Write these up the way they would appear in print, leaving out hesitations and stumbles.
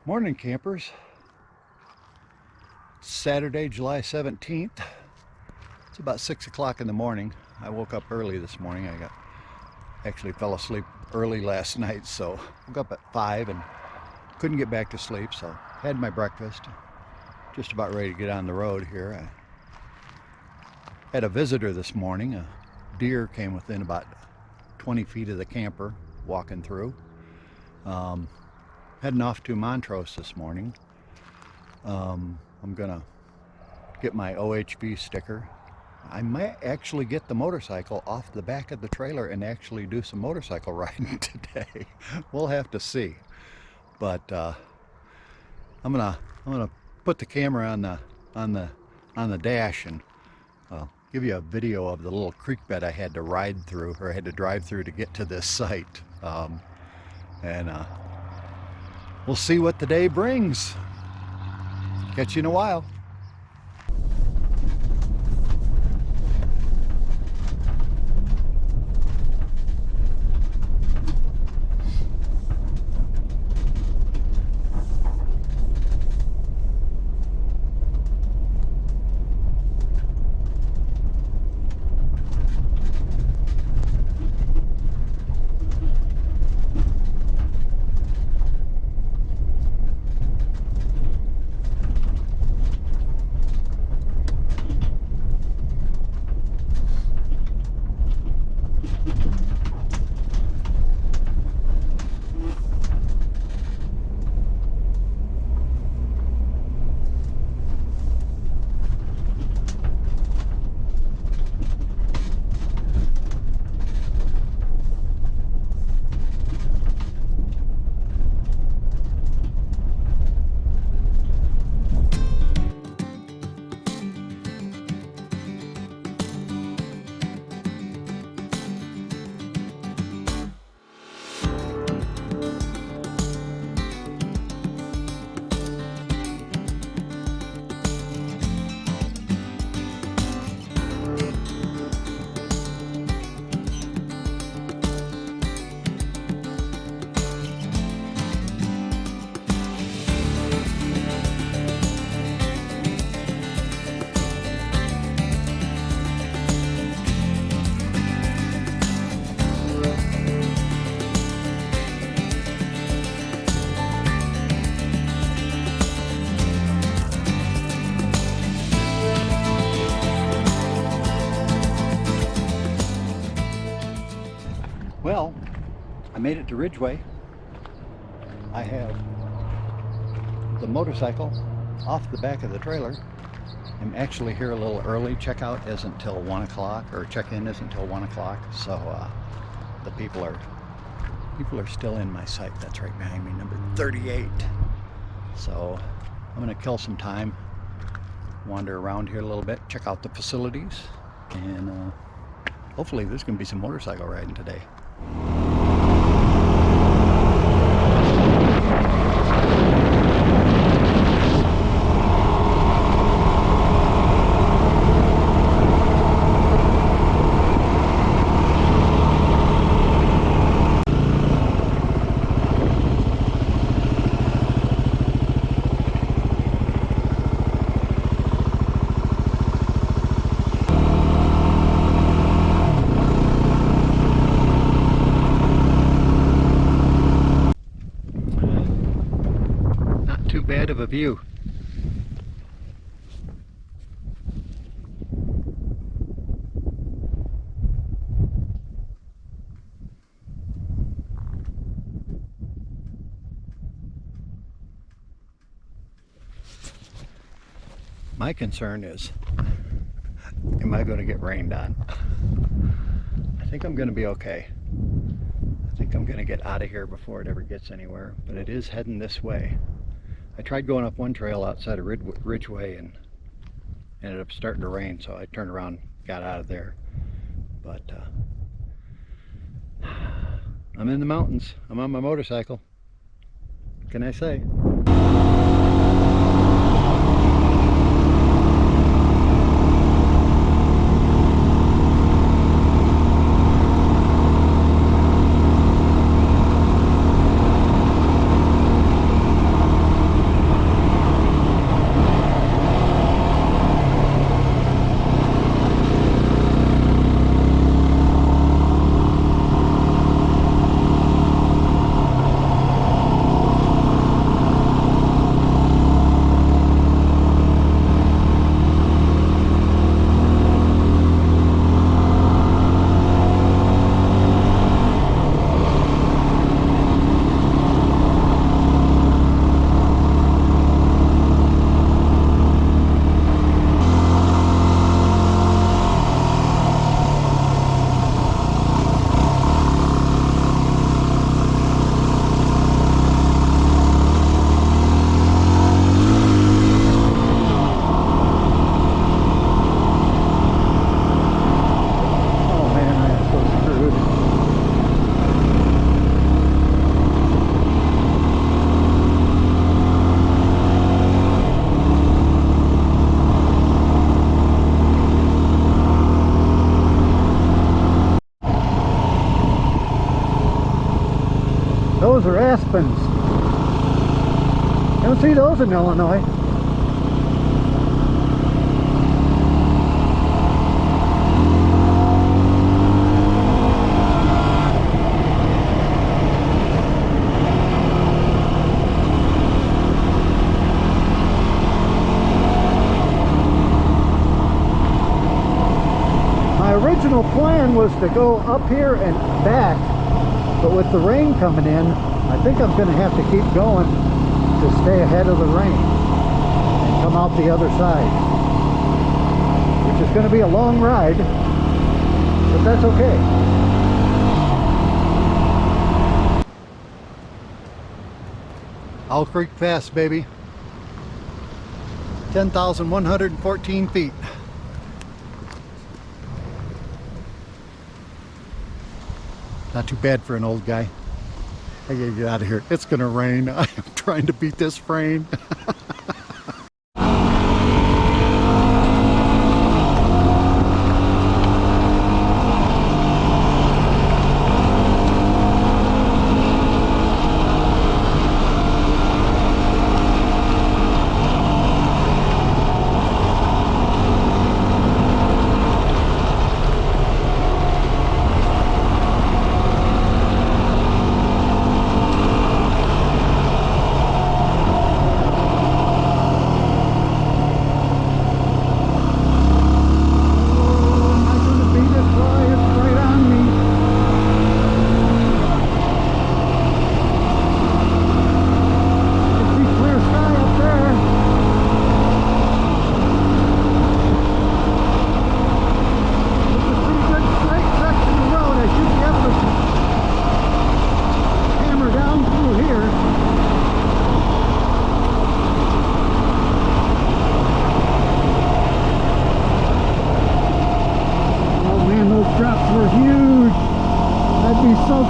Morning, campers. Saturday, July 17th. It's about 6 o'clock in the morning. I woke up early this morning. Actually fell asleep early last night, so woke up at 5 and couldn't get back to sleep, so had my breakfast. Just about ready to get on the road here. I had a visitor this morning. A deer came within about 20 feet of the camper walking through. Heading off to Montrose this morning. I'm gonna get my OHV sticker. I might actually get the motorcycle off the back of the trailer and actually do some motorcycle riding today. We'll have to see. But I'm gonna put the camera on the dash and give you a video of the little creek bed I had to ride through, or I had to drive through to get to this site. We'll see what the day brings. Catch you in a while. Well, I made it to Ridgway. I have the motorcycle off the back of the trailer. I'm actually here a little early. Checkout isn't till 1 o'clock, or check-in isn't till 1 o'clock. So the people are still in my sight. That's right behind me, number 38. So I'm gonna kill some time, wander around here a little bit, check out the facilities, and hopefully there's gonna be some motorcycle riding today. Bad of a view. My concern is, am I going to get rained on? I think I'm going to be okay. I think I'm going to get out of here before it ever gets anywhere, but it is heading this way. I tried going up one trail outside of Ridgway and ended up starting to rain, so I turned around, got out of there. But I'm in the mountains. I'm on my motorcycle. What can I say? Those are aspens. Don't see those in Illinois. My original plan was to go up here and back, but with the rain coming in, I think I'm going to have to keep going to stay ahead of the rain and come out the other side, which is going to be a long ride, but that's okay. Owl Creek Pass, baby. 10,114 feet. Not too bad for an old guy. I gotta get out of here. It's gonna rain. I am trying to beat this rain.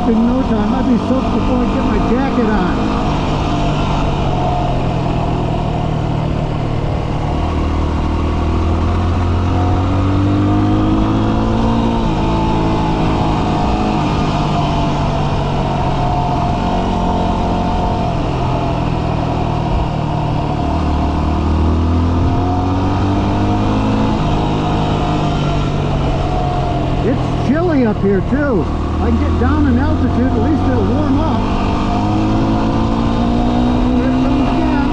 In no time. I'd be soaked before I get my jacket on. It's chilly up here too. I can get down in altitude, at least it'll warm up. Here it comes again.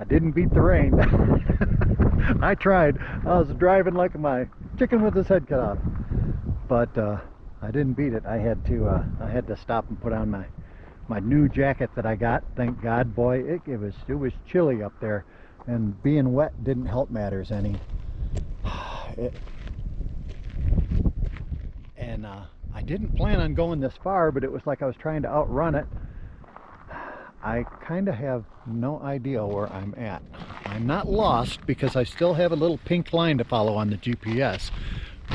Didn't beat the rain. I tried. I was driving like my chicken with his head cut off, but I didn't beat it. I had to stop and put on my new jacket that I got. Thank God, boy, it was chilly up there, and being wet didn't help matters any. I didn't plan on going this far, but it was like I was trying to outrun it. I kind of have no idea where I'm at. I'm not lost because I still have a little pink line to follow on the GPS,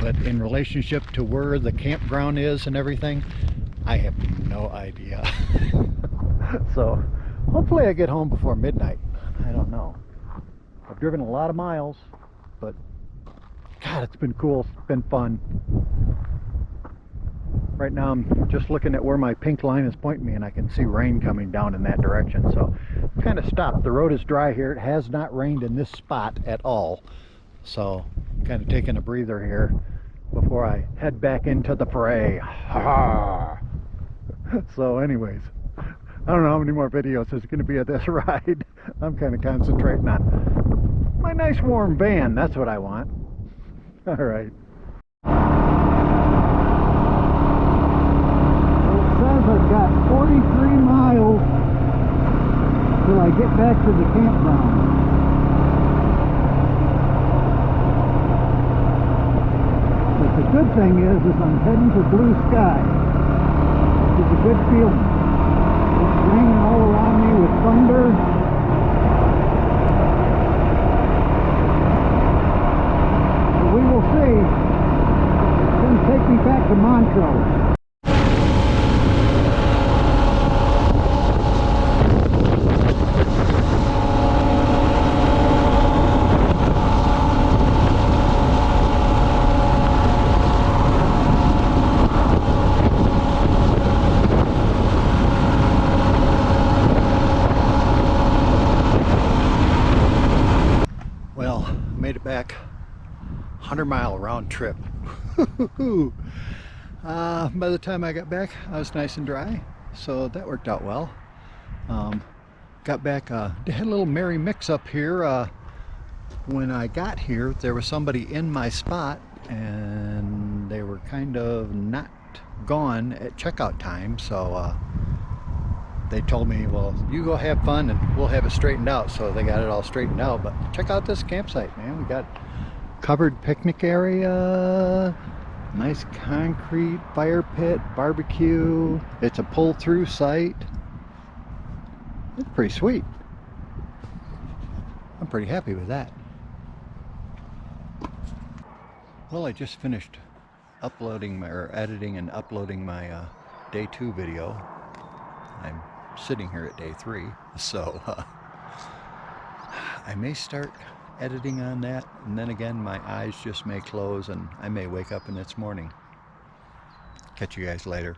but in relationship to where the campground is and everything, I have no idea. So hopefully I get home before midnight. I don't know. I've driven a lot of miles, but God, it's been cool. It's been fun. Right now I'm just looking at where my pink line is pointing me, and I can see rain coming down in that direction. So I'm kind of stopped. The road is dry here. It has not rained in this spot at all. So I'm kind of taking a breather here before I head back into the fray. So anyways, I don't know how many more videos there's going to be of this ride. I'm kind of concentrating on my nice warm van. That's what I want. All right. I've got 43 miles to till I get back to the campground. But the good thing is I'm heading for blue sky. It's a good feeling. It's raining all around me with thunder. But we will see. It's going to take me back to Montrose. Well, made it back 100-mile round trip. By the time I got back, I was nice and dry, so that worked out well. Got back, they had a little merry mix-up here. When I got here, there was somebody in my spot, and they were kind of not gone at checkout time, so they told me, well, you go have fun and we'll have it straightened out. So they got it all straightened out. But check out this campsite, man. We got covered picnic area, nice concrete fire pit, barbecue. It's a pull-through site. It's pretty sweet. I'm pretty happy with that. Well, I just finished uploading or editing and uploading my day 2 video. I'm sitting here at day 3, so I may start editing on that, and then again my eyes just may close and I may wake up and it's morning. Catch you guys later.